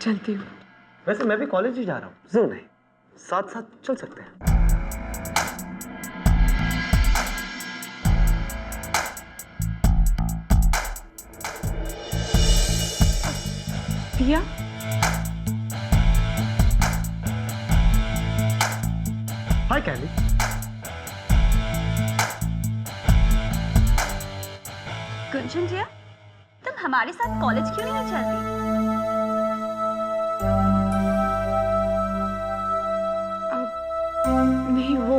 चलती हूँ। वैसे मैं भी कॉलेज ही जा रहा हूँ। जरूर नहीं, साथ साथ चल सकते हैं। पिया, हाय कैंडी। गुंजन जिया, तुम हमारे साथ कॉलेज क्यों नहीं चलती? नहीं, वो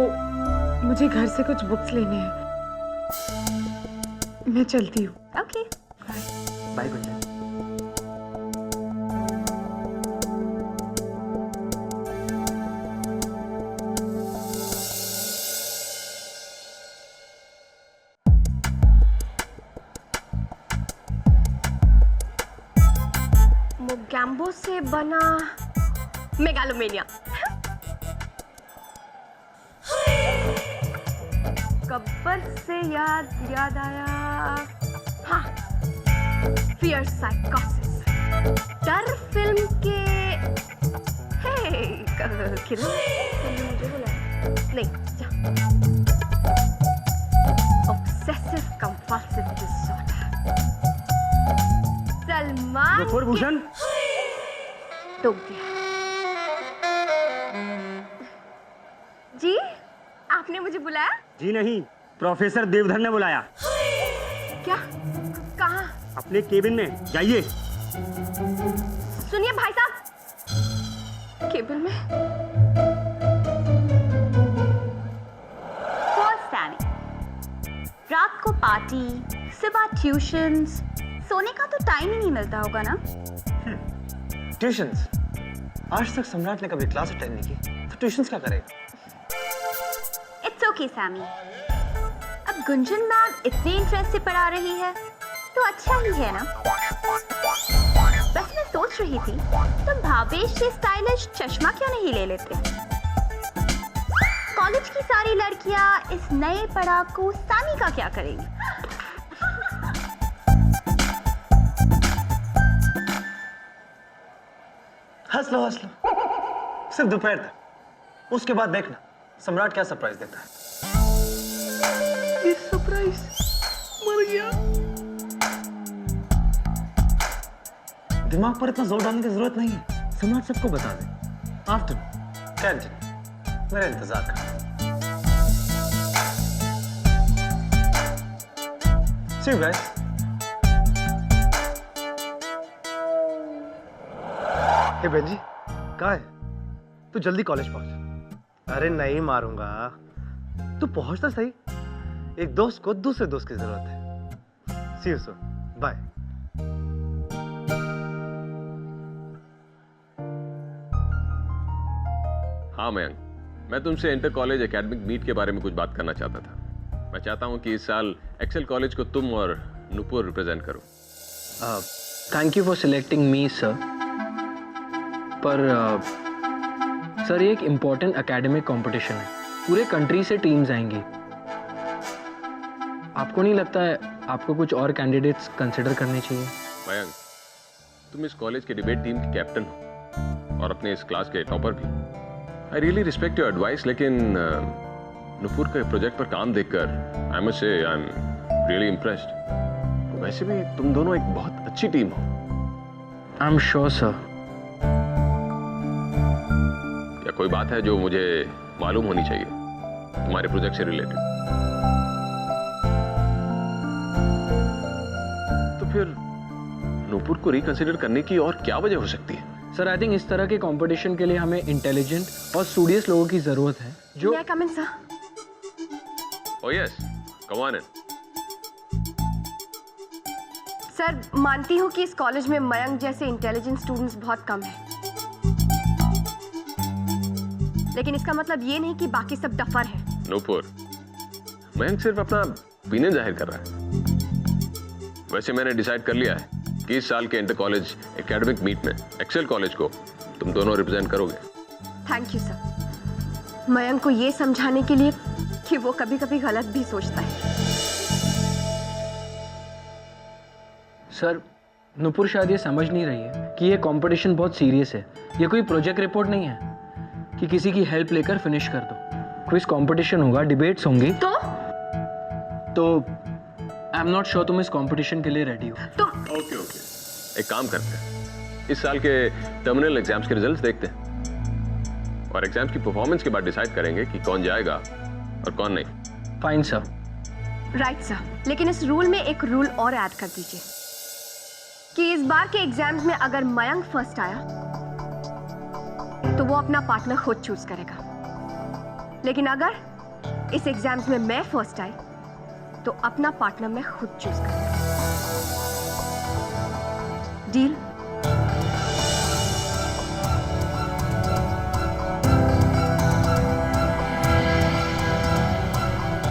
मुझे घर से कुछ बुक्स लेने हैं। मैं चलती हूँ। Okay, bye Gunjan. मोगैम्बो से बना मेगालोमेनिया। गब्बर से याद आया, हाँ, फियर साइकोसिस। डर फिल्म के किरण मुझे बोला नहीं, obsessive compulsive disorder. Salman Nupur Bhushan टोक दिया। जी, आपने मुझे बुलाया? जी नहीं, प्रोफेसर देवधर ने बुलाया। क्या? कहाँ? अपने केबिन में जाइए। सुनिए भाई साहब, केबिन में? रात को पार्टी, सुबह ट्यूशंस, सोने का तो टाइम ही नहीं मिलता होगा ना? ट्यूशंस? आज तक सम्राट ने कभी क्लास अटेंड नहीं की, तो ट्यूशंस क्या करेगा? It's okay Sammy. अब गुंजन मैम इतने इंटरेस्ट से पढ़ा रही है तो अच्छा ही है ना। बस मैं सोच रही थी तुम भावेश से स्टाइलिश चश्मा क्यों नहीं ले लेते? कॉलेज की सारी लड़कियां इस नए पढ़ाकू सैमी का क्या करेंगी? हंस लो हंस लो, सिर्फ दोपहर तक। उसके बाद देखना सम्राट क्या सरप्राइज देता है। ये सरप्राइज मर गया। दिमाग पर इतना जोर डालने की जरूरत नहीं है, सम्राट सबको बता दे। आफ्टरनून कैंटीन, मेरा इंतजार कर। See you guys. Hey Benji, कहाँ है? तू जल्दी कॉलेज पहुंच। अरे नहीं मारूंगा, तू पहुंचता सही। एक दोस्त को दूसरे दोस्त की जरूरत है। सी यू सून, बाय। हाँ मयंक, मैं तुमसे इंटर कॉलेज एकेडमिक मीट के बारे में कुछ बात करना चाहता था। मैं चाहता हूँ कि इस साल एक्सेल कॉलेज को तुम और नुपुर रिप्रेजेंट करो। Thank you for selecting me sir. पर सर ये एक इम्पॉर्टेंट एकेडमिक कंपटीशन है, पूरे कंट्री से टीम्स आएंगी। आपको नहीं लगता है आपको कुछ और कैंडिडेट्स कंसिडर करने चाहिए? मयंक, तुम इस कॉलेज के डिबेट टीम के कैप्टन हो और अपने इस क्लास के टॉपर भी। I really respect your advice, लेकिन नुपुर के प्रोजेक्ट पर काम देखकर I must say I am really impressed. वैसे भी तुम दोनों एक बहुत अच्छी टीम हो। I am sure sir. या कोई बात है जो मुझे मालूम होनी चाहिए तुम्हारे प्रोजेक्ट से रिलेटेड? तो फिर नुपुर को रिकंसिडर करने की और क्या वजह हो सकती है? सर आई थिंक इस तरह के कंपटीशन के लिए हमें इंटेलिजेंट और स्टूडियस लोगों की जरूरत है जो May I come in, sir? Oh yes, come on in. Sir, मानती हूँ कि इस कॉलेज में मयंक जैसे इंटेलिजेंट स्टूडेंट्स बहुत कम हैं। लेकिन इसका मतलब ये नहीं कि बाकी सब डफर हैं। नुपुर, मयंक सिर्फ अपना ओपिनियन जाहिर कर रहा है। वैसे मैंने डिसाइड कर लिया है कि इस साल के इंटर कॉलेज एकेडमिक मीट में एक्सेल कॉलेज को तुम दोनों रिप्रेजेंट करोगे। थैंक यू सर, मयंक को ये समझाने के लिए कि वो कभी कभी गलत भी सोचता है। सर नुपुर शायद ये समझ नहीं रही है कि ये कंपटीशन बहुत सीरियस है। ये कोई प्रोजेक्ट रिपोर्ट नहीं है कि किसी की हेल्प लेकर फिनिश कर दो। क्विज कंपटीशन होगा, डिबेट्स होंगी। तो आई एम नॉट श्योर तुम इस कंपटीशन के लिए रेडी हो। तुम ओके ओके, एक काम करते हैं, इस साल के टर्मिनल एग्जाम्स के रिजल्ट्स देखते हैं और एग्जाम्स की परफॉर्मेंस के बाद डिसाइड करेंगे कि कौन जाएगा और कौन नहीं। Fine sir. राइट सर, लेकिन इस रूल में एक रूल और ऐड कर दीजिए कि इस बार के एग्जाम्स में अगर मयंक फर्स्ट आया तो वो अपना पार्टनर खुद चूज करेगा, लेकिन अगर इस एग्जाम्स में मैं फर्स्ट आई तो अपना पार्टनर मैं खुद चूज करूंगा। Deal?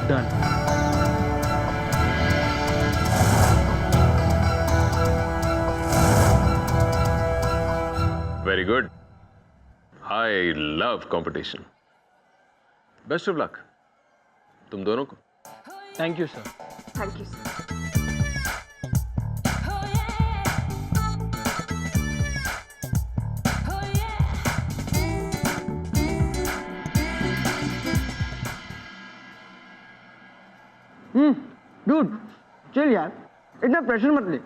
Done. Very good, I love competition. Best of luck तुम दोनों को। Thank you sir. Thank you sir. Dude चल यार, इतना प्रेशर मत ले,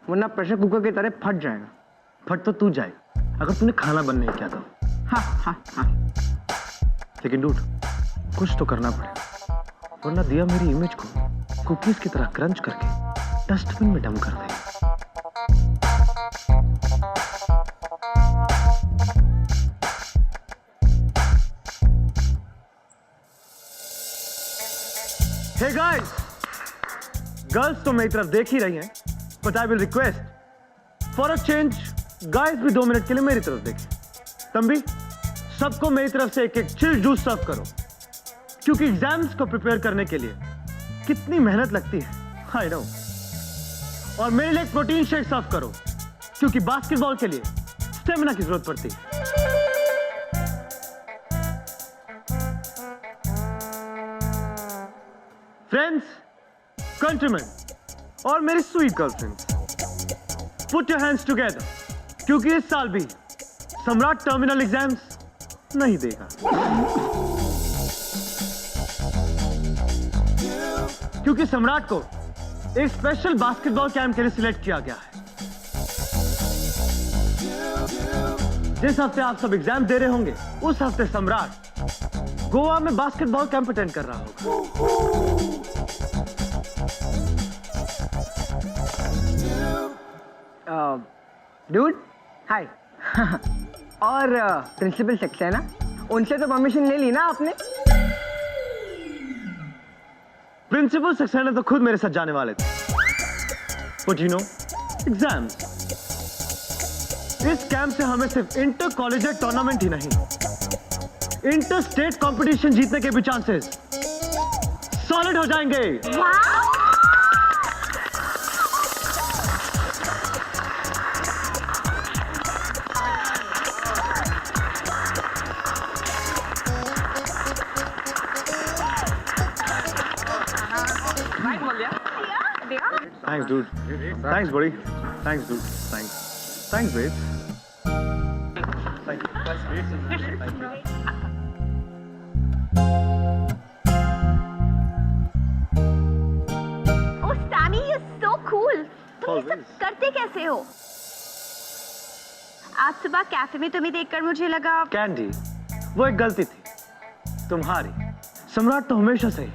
वरना प्रेशर कुकर की तरह फट जाएगा। फट तो तू जाए अगर तूने खाना बनने नहीं किया तो। हाँ हाँ हाँ। लेकिन डूड कुछ तो करना पड़ेगा, वरना दिया मेरी इमेज को कुकीज की तरह क्रंच करके डस्टबिन में डंप कर देगा। हे गाइस, गर्ल्स तो मेरी तरफ देख ही रही हैं, but I will request for a change guys भी 2 मिनट के लिए मेरी तरफ देखें। तंबी, सबको मेरी तरफ से एक चिल जूस सर्व करो, क्योंकि एग्जाम्स को प्रिपेयर करने के लिए कितनी मेहनत लगती है आई नो। और मेरे लिए एक प्रोटीन शेक सर्व करो, क्योंकि बास्केटबॉल के लिए स्टेमिना की जरूरत पड़ती है। फ्रेंड्स, कंट्रीमैन और मेरी sweet girlfriends, put your hands together, क्योंकि इस साल भी सम्राट टर्मिनल एग्जाम्स नहीं देगा, क्योंकि सम्राट को एक स्पेशल बास्केटबॉल कैंप के लिए सिलेक्ट किया गया है। जिस हफ्ते आप सब एग्जाम दे रहे होंगे उस हफ्ते सम्राट गोवा में बास्केटबॉल कैंप अटेंड कर रहा होगा। डूड हाय। और प्रिंसिपल सक्सेना, उनसे तो परमिशन ले ली ना आपने? प्रिंसिपल सक्सेना तो खुद मेरे साथ जाने वाले थे, बट यू नो एग्जाम्स, इस कैंप से हमें सिर्फ इंटर कॉलेज टूर्नामेंट ही नहीं, इंटर स्टेट कंपटीशन जीतने के भी चांसेस सॉलिड हो जाएंगे। Thanks, dude. Thanks, buddy. Thanks, dude. Thanks. Thanks, babe. Thank you. Thank you. Oh, Sammy, you're so cool. तुम ये सब Always. करते कैसे हो? आज सुबह कैफे में तुम्हें देखकर मुझे लगा कैंडी, वो एक गलती थी तुम्हारी। सम्राट तो हमेशा से ही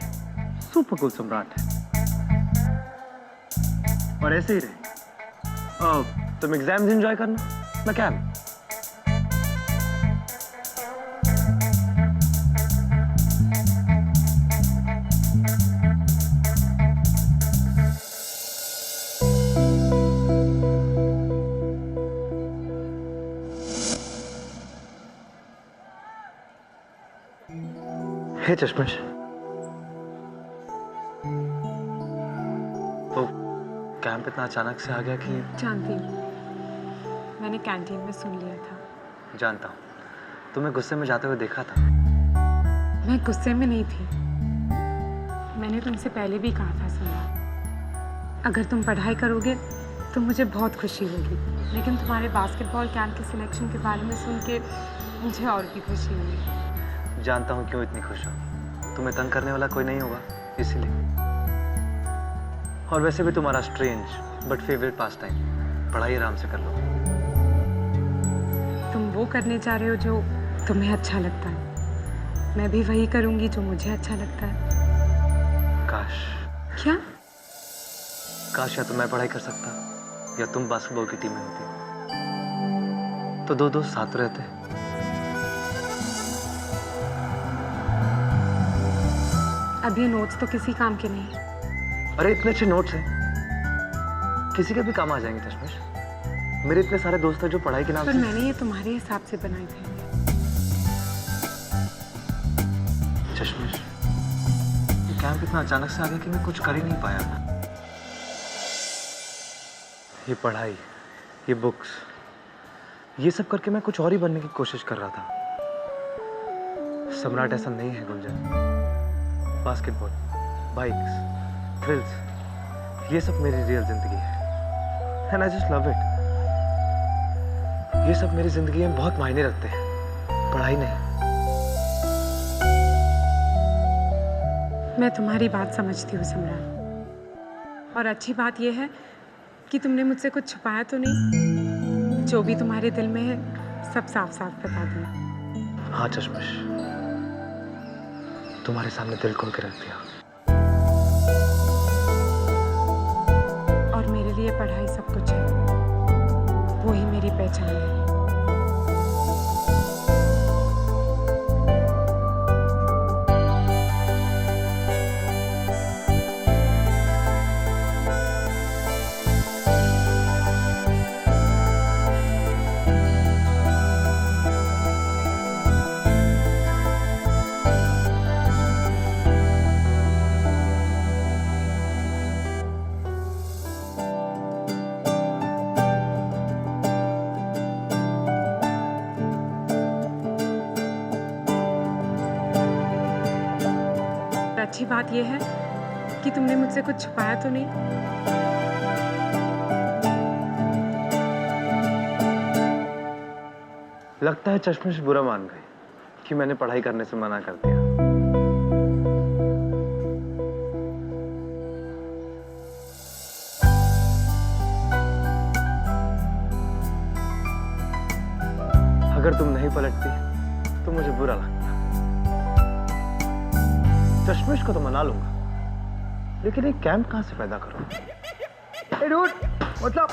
सुपर कूल सम्राट है, और ऐसे ही रहे। तुम एग्जाम्स एंजॉय करना, मैं कैंप। हे चश्मिश, तो कैंप इतना अचानक से आ गया कि? जानती हूँ, मैंने कैंटीन में सुन लिया था। जानता हूँ, तुम्हें गुस्से में जाते हुए देखा था। मैं गुस्से में नहीं थी, मैंने तुमसे पहले भी कहा था सम्राट, अगर तुम पढ़ाई करोगे तो तो मुझे बहुत खुशी होगी, लेकिन तुम्हारे बास्केटबॉल कैंप के सिलेक्शन के बारे में सुन के मुझे और भी खुशी हुई। जानता हूँ क्यों इतनी खुश हो, तुम्हें तंग करने वाला कोई नहीं होगा इसीलिए। और वैसे भी तुम्हारा strange but favourite pass time पढ़ाई आराम से कर लो। तुम वो करने जा रहे हो जो तुम्हें अच्छा लगता है, मैं भी वही करूंगी जो मुझे अच्छा लगता है। काश क्या? काश या तो मैं पढ़ाई कर सकता या तुम बास्केटबॉल की टीम में होती, तो दो दोस्त साथ रहते। अब ये नोट्स तो किसी काम के नहीं। अरे इतने अच्छे नोट्स हैं, किसी के भी काम आ जाएंगे चश्मिश। मेरे इतने सारे दोस्त हैं जो पढ़ाई के नाम पर से। मैंने ये तुम्हारे हिसाब से बनाए थे। चश्मिश, ये कैंप इतना अचानक से आ गया कि मैं कुछ कर ही नहीं पाया। ये पढ़ाई, ये बुक्स, ये सब करके मैं कुछ और ही बनने की कोशिश कर रहा था। सम्राट ऐसा नहीं है गुंजन। बास्केटबॉल, बाइक्स, थ्रिल्स, ये सब मेरी रियल जिंदगी है। And I just love it. ये सब मेरी जिंदगी में बहुत मायने रखते हैं, पढ़ाई नहीं। मैं तुम्हारी बात समझती हूँ सम्राट, और अच्छी बात यह है कि तुमने मुझसे कुछ छुपाया तो नहीं। जो भी तुम्हारे दिल में है सब साफ साफ बता दिया। हाँ चश्मिश, तुम्हारे सामने दिल खोल के रख दिया। और मेरे लिए पढ़ाई सब कुछ है, वो ही मेरी पहचान है। अच्छी बात यह है कि तुमने मुझसे कुछ छुपाया तो नहीं। लगता है चश्मिश बुरा मान गई कि मैंने पढ़ाई करने से मना कर दिया। अगर तुम नहीं पलटती तो मुझे बुरा लगता। चश्मिश को तो मना लूंगा, लेकिन एक कैंप कहां से पैदा करूं? ए डूड, मतलब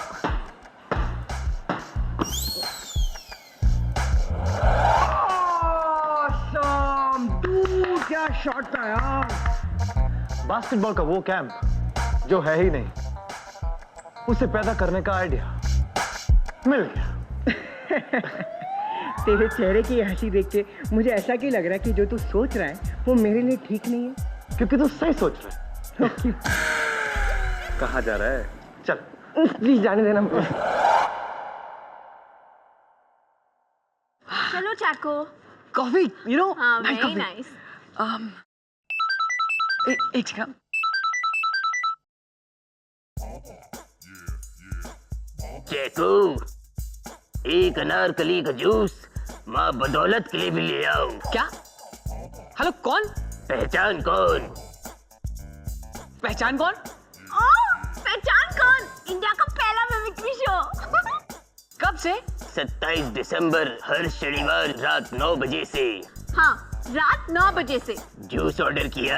ऑसम डूड, क्या शॉट था यार। बास्केटबॉल का वो कैंप जो है ही नहीं, उसे पैदा करने का आइडिया मिल गया। तेरे चेहरे की हंसी देख के मुझे ऐसा क्यों लग रहा है कि जो तू सोच रहा है वो मेरे लिए ठीक नहीं है। क्योंकि तू सही सोच रहा है। कहाँ जा रहा है? चल प्लीज जाने देना मुझे। चलो चाको। कॉफी, यू नो, हाँ, वेरी नाइस। एक सेकंड। चेकू, एक अनारकली का जूस माँ बदौलत के लिए भी ले आओ। क्या? हेलो, कौन? पहचान कौन? पहचान कौन? पहचान कौन? इंडिया का पहला मिमिक्री शो। कब से? 27 दिसंबर हर शनिवार रात 9 बजे से। हाँ, रात 9 बजे से। जूस ऑर्डर किया?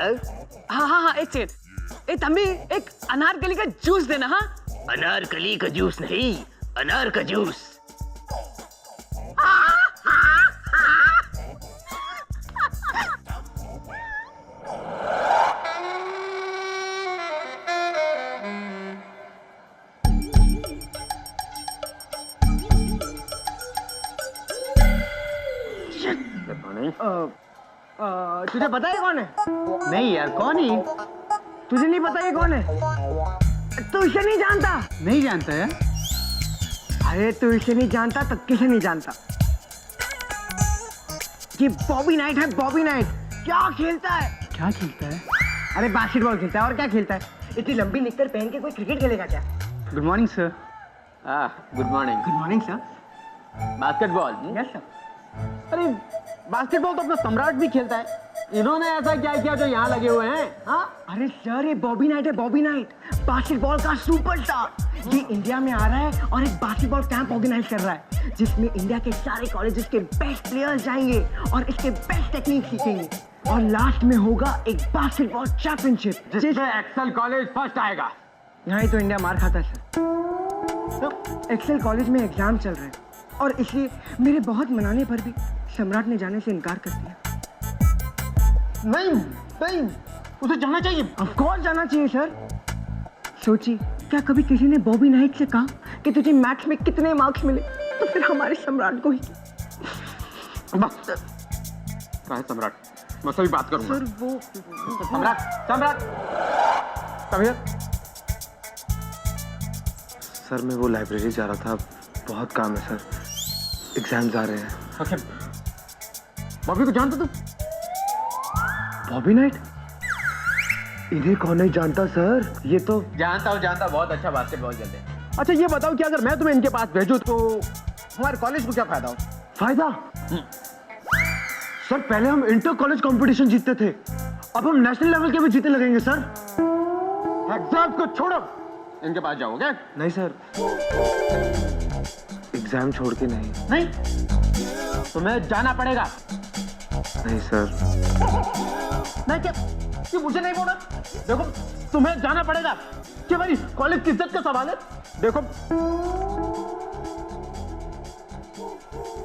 हाँ, एक सेकंड। ए तंबी, एक अनारकली का जूस देना। हाँ, अनारकली का जूस नहीं, अनार का जूस। तुझे पता है कौन है? नहीं यार, कौन ही? तुझे नहीं पता ये कौन है? तू इसे नहीं जानता? नहीं जानता है। अरे तू इसे नहीं जानता तो किसे नहीं जानता? ये बॉबी नाइट है, बॉबी नाइट। क्या खेलता है? क्या खेलता है? अरे बास्केटबॉल खेलता है, और क्या खेलता है? इतनी लंबी निक्कर पहन के कोई क्रिकेट खेलेगा क्या? Good morning sir. Good morning. Good morning sir. Basketball? Yes sir. अरे बास्केटबॉल तो अपना सम्राट भी खेलता है, इन्होंने ऐसा क्या किया जो यहाँ लगे हुए हैं? हाँ, अरे सर ये बॉबी नाइट है, बॉबी नाइट, बास्केटबॉल का सुपरस्टार। ये इंडिया में आ रहा है और एक बास्केटबॉल कैंप ऑर्गेनाइज कर रहा है जिसमें इंडिया के सारे कॉलेजेस के बेस्ट प्लेयर्स जाएंगे और इसके बेस्ट टेक्निक सीखेंगे और लास्ट में होगा एक बास्केटबॉल चैंपियनशिप जिसमें एक्सेल कॉलेज फर्स्ट आएगा। यहाँ ही तो इंडिया मार खाता है सर। एक्सेल कॉलेज में एग्जाम चल रहे हैं और इसलिए मेरे बहुत मनाने पर भी सम्राट ने जाने से इनकार कर दिया। नहीं नहीं, उसे जाना चाहिए। ऑफ कोर्स जाना चाहिए सर। सोचिए, क्या कभी किसी ने बॉबी नाइट से कहा कि तुझे मैथ्स में कितने मार्क्स मिले, तो फिर हमारे सम्राट को ही। बस सम्राट, मैं सभी बात करूंगा। सर वो सम्राट, सम्राट कम हियर। सर मैं वो लाइब्रेरी जा रहा था, बहुत काम है सर, एग्जाम्स आ रहे हैं। ओके, बॉबी को जानता तू? बॉबी नाइट? इन्हें कौन नहीं जानता सर, ये तो जानता, बहुत अच्छा बास्केटबॉल खेलते हैं। अच्छा ये बताओ कि अगर मैं तुम्हें इनके पास भेजूं तो हमारे कॉलेज को क्या फायदा हो? फायदा? सर पहले हम इंटर कॉलेज कंपटीशन जीतते थे, अब हम नेशनल लेवल के भी जीतने लगेंगे सर। एग्जाम को छोड़ो, इनके पास जाओगे? नहीं सर, एग्जाम छोड़ के नहीं। नहीं, तुम्हें जाना पड़ेगा। नहीं सर। नहीं क्या? ये मुझे नहीं बोला? देखो, तुम्हें जाना पड़ेगा। क्या भाई कॉलेज की इज्जत का सवाल है? देखो,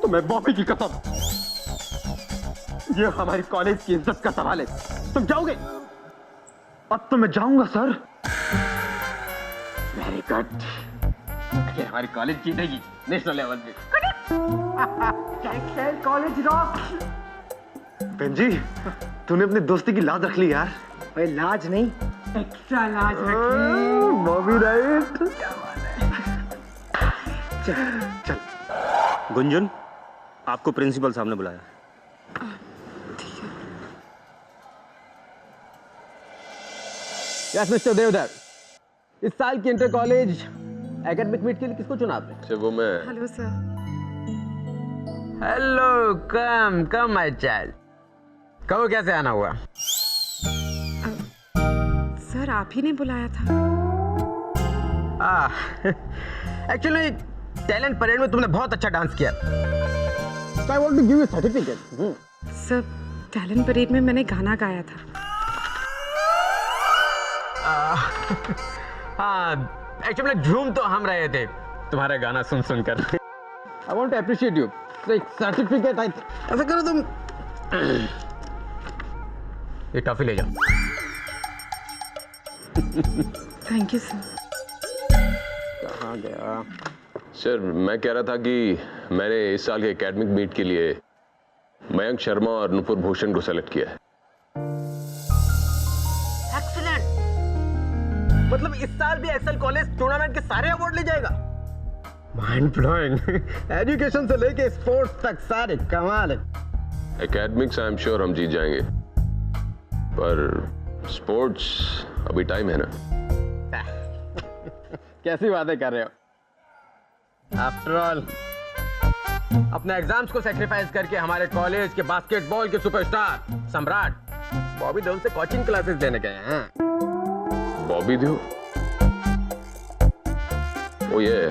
तुम्हें बॉबी की कसम, ये हमारी कॉलेज की इज्जत का सवाल है। तुम जाओगे? अब तो मैं जाऊंगा सर। वेरी गुड, ये हमारी कॉलेज जीतेगी नेशनल लेवल पे। Excel College rock. बेंजी, तूने अपनी दोस्ती की लाज रख ली यार। भाई लाज नहीं, एक्स्ट्रा लाज रखी। बॉबी नाइट। चल। गुंजन, आपको प्रिंसिपल साहब ने बुलाया। यस मिस्टर देवधर, इस साल की इंटर कॉलेज एकेडमिक मीट के लिए किसको चुना आपने? अच्छा वो मैं। Hello sir. Hello, come my child. कहो कैसे आना हुआ? सर आप ही ने बुलाया था। एक्चुअली टैलेंट परेड में तुमने बहुत अच्छा डांस किया। So I want to give you a certificate. Sir talent parade में मैंने गाना गाया था। हाँ, एक्चुअली झूम तो हम रहे थे तुम्हारा गाना सुन कर। I want to appreciate you. So एक सर्टिफिकेट है, ऐसा करो तुम ये टॉफी ले जाओ। Thank you sir. कहाँ गया? सर मैं कह रहा था कि मैंने इस साल के एकेडमिक मीट के लिए मयंक शर्मा और नुपुर भूषण को सेलेक्ट किया है। एक्सीलेंट, मतलब इस साल भी एक्सेल कॉलेज टूर्नामेंट के सारे अवार्ड ले जाएगा। Mind blowing. एजुकेशन से लेके स्पोर्ट्स तक सारे कमाल है। एकेडमिक्स आई एम श्योर हम जीत जाएंगे, पर स्पोर्ट्स अभी टाइम है ना। कैसी बातें कर रहे हो? आफ्टर ऑल अपने एग्जाम्स को सैक्रिफाइस करके हमारे कॉलेज के बास्केटबॉल के सुपरस्टार सम्राट बॉबी देओल से कोचिंग क्लासेस देने गए हैं। बॉबी देओल? ओ ये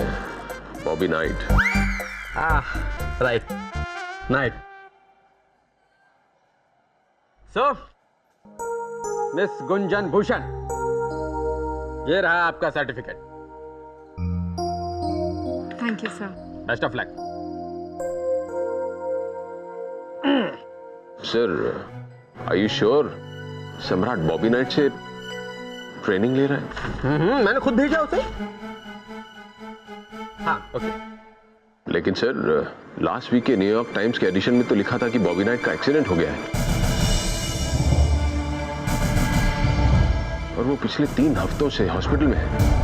Bobby knight. Right, knight. So miss Gunjan Bhushan, ये रहा आपका certificate. Thank you sir. Best of luck. Sir are you sure Samrat Bobby night से ट्रेनिंग ले रहा है? मैंने खुद भेजा उसे। हाँ, ओके। लेकिन सर लास्ट वीक के न्यूयॉर्क टाइम्स के एडिशन में तो लिखा था कि बॉबी नाइट का एक्सीडेंट हो गया है और वो पिछले 3 हफ्तों से हॉस्पिटल में है।